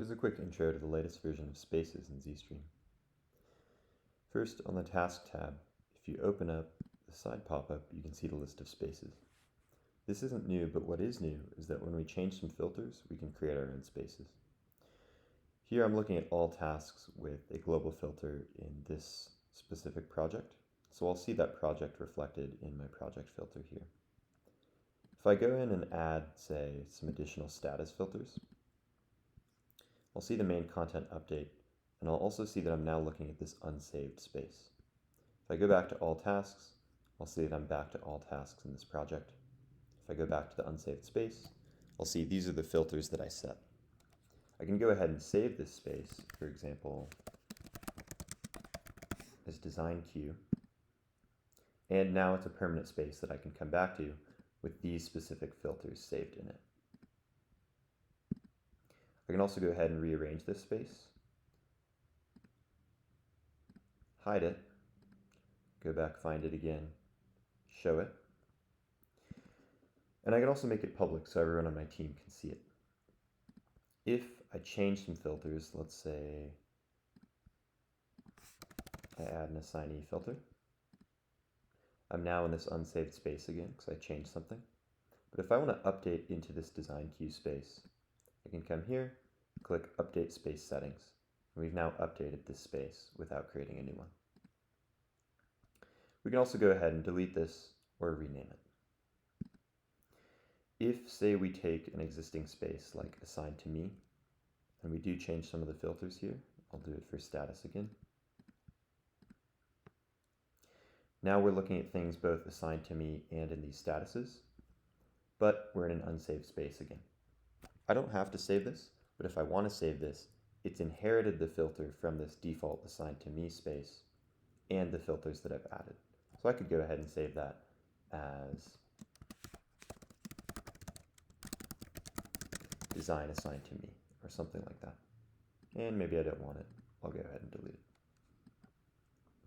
Here's a quick intro to the latest version of Spaces in ZStream. First, on the Task tab, if you open up the side pop-up, you can see the list of spaces. This isn't new, but what is new is that when we change some filters, we can create our own spaces. Here I'm looking at all tasks with a global filter in this specific project, so I'll see that project reflected in my project filter here. If I go in and add, say, some additional status filters, I'll see the main content update, and I'll also see that I'm now looking at this unsaved space. If I go back to all tasks, I'll see that I'm back to all tasks in this project. If I go back to the unsaved space, I'll see these are the filters that I set. I can go ahead and save this space, for example, as design queue, and now it's a permanent space that I can come back to with these specific filters saved in it. I can also go ahead and rearrange this space, hide it, go back, find it again, show it, and I can also make it public so everyone on my team can see it. If I change some filters, let's say I add an assignee filter, I'm now in this unsaved space again because I changed something. But if I want to update into this design queue space, I can come here, click Update Space Settings, and we've now updated this space without creating a new one. We can also go ahead and delete this or rename it. If, say, we take an existing space like Assigned to Me, and we do change some of the filters here, I'll do it for status again. Now we're looking at things both assigned to me and in these statuses, but we're in an unsaved space again. I don't have to save this, but if I want to save this, it's inherited the filter from this default assigned to me space and the filters that I've added. So I could go ahead and save that as design assigned to me or something like that. And maybe I don't want it. I'll go ahead and delete it.